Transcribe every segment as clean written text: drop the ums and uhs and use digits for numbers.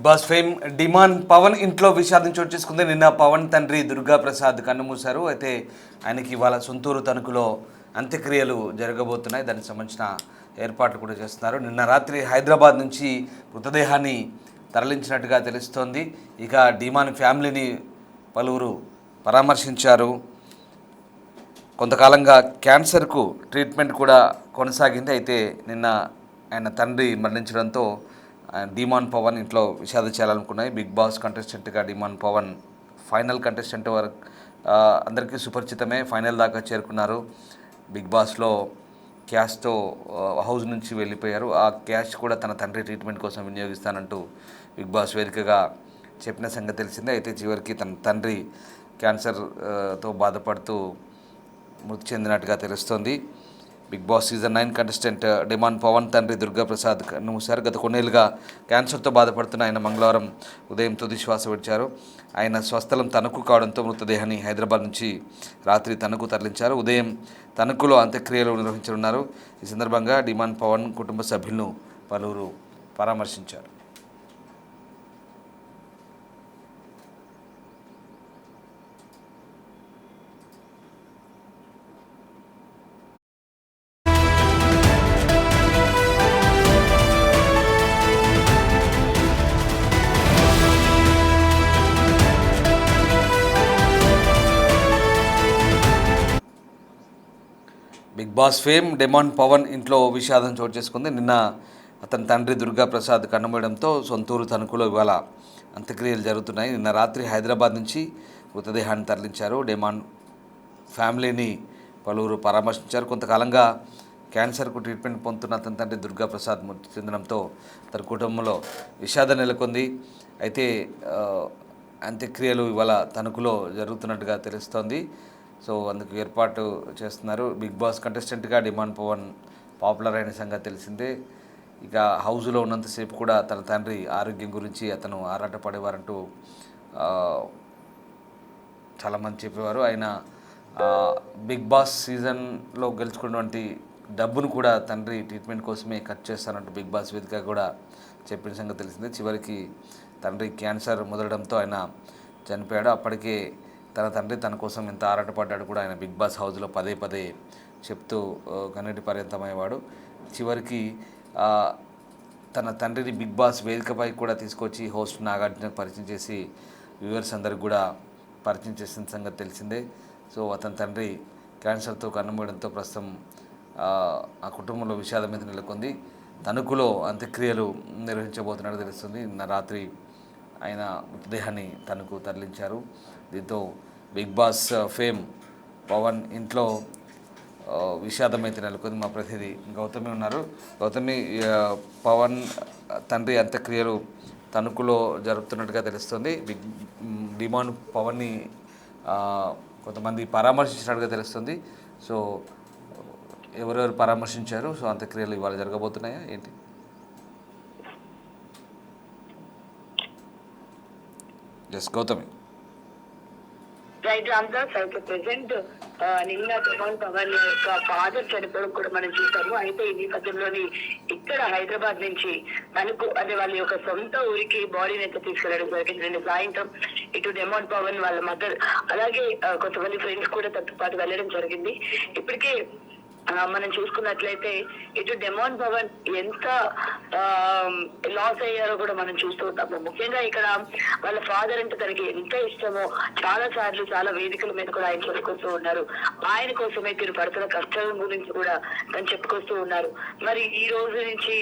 Boss fame demand Pavan ఇంట్లో విషాదం చోటు చేసుకుంది. నిన్న పవన్ తండ్రి దుర్గా ప్రసాద్ కన్నుమూశారు. అయితే ఆయనకి ఇవాళ సొంతూరు తణుకులో అంత్యక్రియలు జరగబోతున్నాయి. దానికి సంబంధించిన ఏర్పాట్లు కూడా చేస్తున్నారు. నిన్న రాత్రి హైదరాబాద్ నుంచి మృతదేహాన్ని తరలించినట్టుగా తెలుస్తోంది. ఇక డిమాన్ ఫ్యామిలీని పలువురు పరామర్శించారు. కొంతకాలంగా క్యాన్సర్కు ట్రీట్మెంట్ కూడా కొనసాగింది. అయితే నిన్న ఆయన తండ్రి మరణించడంతో డిమాన్ పవన్ ఇంట్లో విషాదం చేయాలనుకున్నాయి. బిగ్ బాస్ కంటెస్టెంట్గా డిమాన్ పవన్ ఫైనల్ కంటెస్టెంట్ వరకు అందరికీ సుపరిచితమే. ఫైనల్ దాకా చేరుకున్నారు. బిగ్ బాస్లో క్యాష్తో హౌస్ నుంచి వెళ్ళిపోయారు. ఆ క్యాష్ కూడా తన తండ్రి ట్రీట్మెంట్ కోసం వినియోగిస్తానంటూ బిగ్ బాస్ వేదికగా చెప్పిన సంగతి తెలిసిందే. అయితే చివరికి తన తండ్రి క్యాన్సర్తో బాధపడుతూ మృతి చెందినట్టుగా తెలుస్తోంది. Bigg Boss season 9 contestant demon Pavan తండ్రి దుర్గా ప్రసాద్ కన్నుమూశారు. గత కొన్నేళ్లుగా క్యాన్సర్తో బాధపడుతున్న ఆయన మంగళవారం ఉదయం తుది శ్వాస విడిచారు. ఆయన స్వస్థలం తణుకు కావడంతో మృతదేహాన్ని హైదరాబాద్ నుంచి రాత్రి తణుకు తరలించారు. ఉదయం తణుకులో అంత్యక్రియలు నిర్వహించనున్నారు. ఈ సందర్భంగా డిమాండ్ పవన్ కుటుంబ సభ్యులను పలువురు పరామర్శించారు. Bigg boss fame demand Pavan ఇంట్లో విషాదం చోటు చేసుకుంది. నిన్న అతని తండ్రి దుర్గా ప్రసాద్ కన్నుమూయడంతో సొంతూరు తణుకులో ఇవాళ అంత్యక్రియలు జరుగుతున్నాయి. నిన్న రాత్రి హైదరాబాద్ నుంచి మృతదేహాన్ని తరలించారు. డిమాండ్ ఫ్యామిలీని పలువురు పరామర్శించారు. కొంతకాలంగా క్యాన్సర్కు ట్రీట్మెంట్ పొందుతున్న అతని తండ్రి దుర్గా ప్రసాద్ మృతి చెందడంతో తన కుటుంబంలో విషాదం నెలకొంది. అయితే అంత్యక్రియలు ఇవాళ తణుకులో జరుగుతున్నట్టుగా తెలుస్తోంది. సో అందుకు ఏర్పాటు చేస్తున్నారు. బిగ్ బాస్ కంటెస్టెంట్గా డిమాండ్ పవన్ పాపులర్ అయిన సంగతి తెలిసిందే. ఇక హౌస్లో ఉన్నంతసేపు కూడా తన తండ్రి ఆరోగ్యం గురించి అతను ఆరాటపడేవారంటూ చాలామంది చెప్పేవారు. ఆయన బిగ్ బాస్ సీజన్లో గెలుచుకున్నటువంటి డబ్బును కూడా తండ్రి ట్రీట్మెంట్ కోసమే ఖర్చు చేస్తానంటూ బిగ్ బాస్ వేదిక కూడా చెప్పిన సంగతి తెలిసిందే. చివరికి తండ్రి క్యాన్సర్ ముదరడంతో ఆయన చనిపోయాడు. అప్పటికే తన తండ్రి తన కోసం ఎంత ఆరాటపడ్డాడు కూడా ఆయన బిగ్ బాస్ హౌస్లో పదే పదే చెప్తూ కన్నీటి పర్యంతమయ్యేవాడు. చివరికి తన తండ్రిని బిగ్ బాస్ వేదికపై కూడా తీసుకొచ్చి హోస్ట్ నాగార్జునకు పరిచయం చేసి వ్యూవర్స్ అందరికి కూడా పరిచయం చేసిన సంగతి తెలిసిందే. సో అతని తండ్రి క్యాన్సర్తో కన్నుమూయడంతో ప్రస్తుతం ఆ కుటుంబంలో విషాదం మీద నెలకొంది. తణుకులో అంత్యక్రియలు నిర్వహించబోతున్నట్టు తెలుస్తుంది. నిన్న రాత్రి ఆయన మృతదేహాన్ని తణుకు తరలించారు. దీంతో బిగ్ బాస్ ఫేమ్ పవన్ ఇంట్లో విషాదం అయితే నెలకొంది. మా ప్రతినిధి గౌతమి ఉన్నారు. గౌతమి, పవన్ తండ్రి అంత్యక్రియలు తణుకులో జరుపుతున్నట్టుగా తెలుస్తుంది. డిమాండ్ పవన్ని కొంతమంది పరామర్శించినట్టుగా తెలుస్తుంది. సో ఎవరెవరు పరామర్శించారు? సో అంత్యక్రియలు ఇవాళ జరగబోతున్నాయా ఏంటి? ఎస్ గౌతమి. రైట్ రామ్దాస్, అయితే ప్రెసెంట్ నిన్న డిమాండ్ పవన్ యొక్క ఫాదర్ చనిపోవడం కూడా మనం చూసాము. అయితే ఈ నేపథ్యంలోని ఇక్కడ హైదరాబాద్ నుంచి తనకు అదే వాళ్ళ యొక్క సొంత ఊరికి బాడీని అయితే తీసుకెళ్లడం జరిగింది. నిన్న సాయంత్రం ఇటు డిమాండ్ పవన్ వాళ్ళ మదర్ అలాగే కొంతమంది ఫ్రెండ్స్ కూడా తనతో పాటు వెళ్ళడం జరిగింది. ఇప్పటికే మనం చూసుకున్నట్లయితే ఇటు డిమాండ్ పవన్ ఎంత లాస్ అయ్యారో కూడా మనం చూస్తూ ఉంటాము. ముఖ్యంగా ఇక్కడ వాళ్ళ ఫాదర్ అంటే తనకి ఎంత ఇష్టమో చాలా సార్లు చాలా వేదికల మీద కూడా ఆయన చెప్పుకొస్తూ ఉన్నారు. ఆయన కోసమే తిరు పడుతున్న కష్టం గురించి కూడా తను చెప్పుకొస్తూ ఉన్నారు. మరి ఈ రోజు నుంచి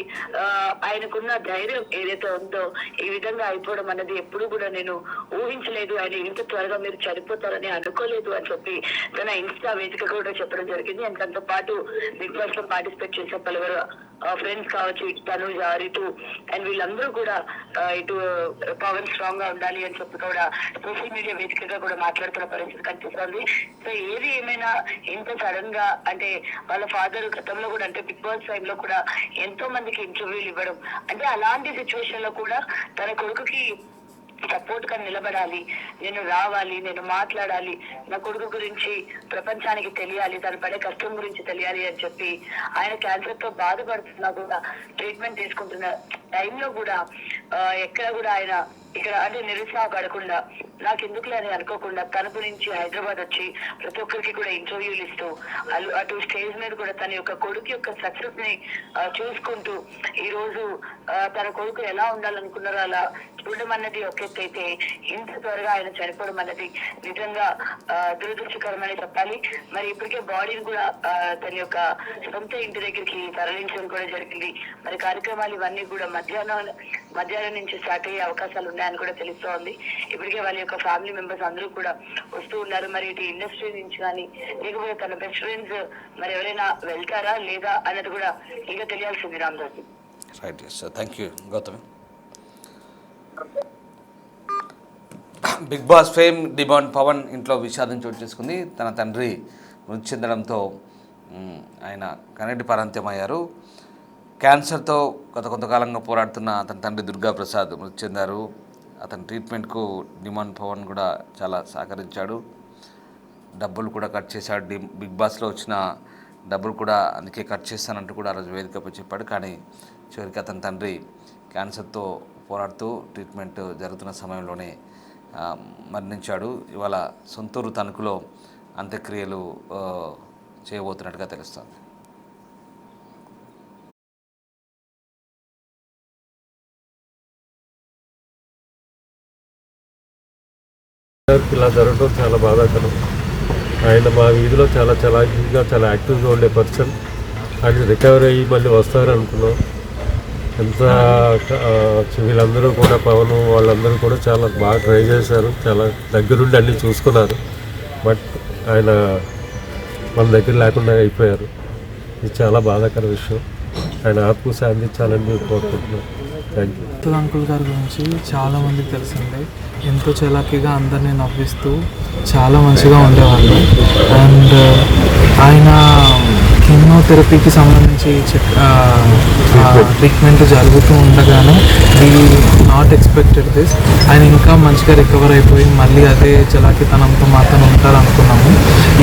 ఆయనకున్న ధైర్యం ఏదైతే ఉందో ఈ విధంగా అయిపోవడం అన్నది ఎప్పుడు కూడా నేను ఊహించలేదు. ఆయన ఇంత త్వరగా మీరు చనిపోతారని అనుకోలేదు అని చెప్పి తన ఇన్స్టా వేదిక కూడా చెప్పడం జరిగింది. అండ్ తనతో పాటు బిగ్ బాస్ లో పార్టిసిపేట్ చేసే పలువురు ఫ్రెండ్స్ కావచ్చు, ఇటు తనుజ, రితు అండ్ వీళ్ళందరూ కూడా ఇటు పవన్ స్ట్రాంగ్ గా ఉండాలి అని చెప్పి కూడా సోషల్ మీడియా వేదికగా కూడా మాట్లాడుతున్న పరిస్థితి కనిపిస్తుంది. సో ఏది ఏమైనా ఇంత సడన్ గా అంటే వాళ్ళ ఫాదర్ గతంలో కూడా అంటే బిగ్ బాస్ టైమ్ లో కూడా ఎంతో మందికి ఇంటర్వ్యూలు ఇవ్వడం అంటే అలాంటి సిచ్యువేషన్ లో కూడా తన కొడుకుకి సపోర్ట్ గా నిలబడాలి, నేను రావాలి, నేను మాట్లాడాలి, నా కొడుకు గురించి ప్రపంచానికి తెలియాలి, తను పడే కష్టం గురించి తెలియాలి అని చెప్పి ఆయన క్యాన్సర్ తో బాధపడుతున్నా కూడా ట్రీట్మెంట్ తీసుకుంటున్న టైంలో కూడా ఎక్కడ కూడా ఆయన ఇక్కడ అంటే నిరుత్సాహపడకుండా నాకెందుకులే అని అనుకోకుండా తన గురించి హైదరాబాద్ వచ్చి ప్రతి ఒక్కరికి కూడా ఇంటర్వ్యూలు ఇస్తూ అటు స్టేజ్ మీద కూడా తన యొక్క కొడుకు యొక్క సక్సెస్ ని చూసుకుంటూ ఈ రోజు తన కొడుకు ఎలా ఉండాలనుకున్నారో అలా చూడడం అన్నది ఒక ఎత్తు అయితే ఇంత త్వరగా ఆయన చనిపోవడం అన్నది నిజంగా దురదృష్టకరమని చెప్పాలి. మరి ఇప్పటికే బాడీని కూడా తన యొక్క సొంత ఇంటి దగ్గరికి తరలించడం కూడా జరిగింది. మరి కార్యక్రమాలు ఇవన్నీ కూడా మధ్యాహ్నం నుంచి స్టార్ట్ అయ్యే అవకాశాలు ఉన్నాయని కూడా తెలుస్తోంది. ఇప్పటికే వాళ్ళ యొక్క ఫ్యామిలీ మెంబర్స్ అందరూ కూడా వస్తూ ఉన్నారు. మరి ఇటు ఇండస్ట్రీ నుంచి కానీ లేకపోతే తన బెస్ట్ ఫ్రెండ్స్ మరి ఎవరైనా వెళ్తారా లేదా అన్నది కూడా ఇంకా తెలియాల్సింది Ramadas. Right, thank you Gautami. Bigg boss fame demand Pavan ఇంట్లో విషాదం చోటు చేసుకుంది. తన తండ్రి మృతి చెందడంతో ఆయన కన్నడి పరాంత్యమయ్యారు. క్యాన్సర్తో గత కొంతకాలంగా పోరాడుతున్న అతని తండ్రి దుర్గా ప్రసాద్ మృతి చెందారు. అతని ట్రీట్మెంట్కు డిమాండ్ పవన్ కూడా చాలా సహకరించాడు. డబ్బులు కూడా కట్ చేశాడు. బిగ్ బాస్లో వచ్చిన డబ్బులు కూడా అందుకే కట్ చేస్తానంటూ కూడా ఆ రోజు వేదికపై చెప్పాడు. కానీ చివరికి అతని తండ్రి క్యాన్సర్తో పోరాడుతూ ట్రీట్మెంట్ జరుగుతున్న సమయంలోనే మరణించాడు. ఇవాళ సొంతూరు తణుకులో అంత్యక్రియలు చేయబోతున్నట్టుగా తెలుస్తోంది. ఇలా జరగడం చాలా బాధాకరం. ఆయన మా వీధిలో చాలా చలాకీగా చాలా యాక్టివ్గా ఉండే పర్సన్. ఆయన రికవరీ అయ్యి మళ్ళీ వస్తారనుకున్నాం. ఎంత వీళ్ళందరూ కూడా పవన్ వాళ్ళందరూ కూడా చాలా బాగా ట్రై చేశారు, చాలా దగ్గరుండి అన్నీ చూసుకున్నారు. బట్ ఆయన మన దగ్గర లేకుండా అయిపోయారు. ఇది చాలా బాధాకర విషయం. ఆయన ఆత్మ శాంతించాలని కోరుకుంటున్నాం. Thank you. అంకుల్ గారి గురించి చాలామందికి తెలిసిందే. ఎంతో చలాకీగా అందరినీ నవ్విస్తూ చాలా మంచిగా ఉండేవాళ్ళు. అండ్ ఆయన కీమోథెరపీకి సంబంధించి ట్రీట్మెంట్ జరుగుతూ ఉండగానే వీ నాట్ ఎక్స్పెక్టెడ్ దిస్. ఆయన ఇంకా మంచిగా రికవర్ అయిపోయి మళ్ళీ అదే చలాకీతనంతో మాత్రం ఉంటారనుకున్నాము.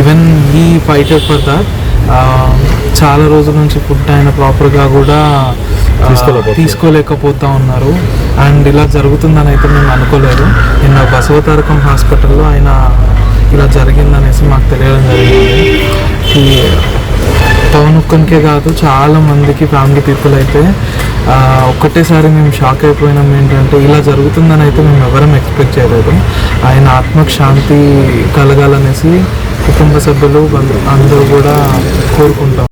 Even he fighted for that. చాలా రోజుల నుంచి ఫుడ్ ఆయన ప్రాపర్గా కూడా తీసుకోలేకపోతూ ఉన్నారు. అండ్ ఇలా జరుగుతుందని అయితే మేము అనుకోలేదు. నిన్న బసవతారకం హాస్పిటల్లో ఆయన ఇలా జరిగిందనేసి మాకు తెలియడం జరిగింది. పవన్ ఒక్కనికే కాదు, చాలా మందికి ఫ్యామిలీ పీపుల్ అయితే ఒక్కటేసారి మేము షాక్ అయిపోయినాం. ఏంటంటే ఇలా జరుగుతుందని అయితే మేము ఎవరం ఎక్స్పెక్ట్ చేయలేదు. ఆయన ఆత్మకు శాంతి కలగాలనేసి కుటుంబ సభ్యులు అందరూ కూడా కోరుకుంటాం.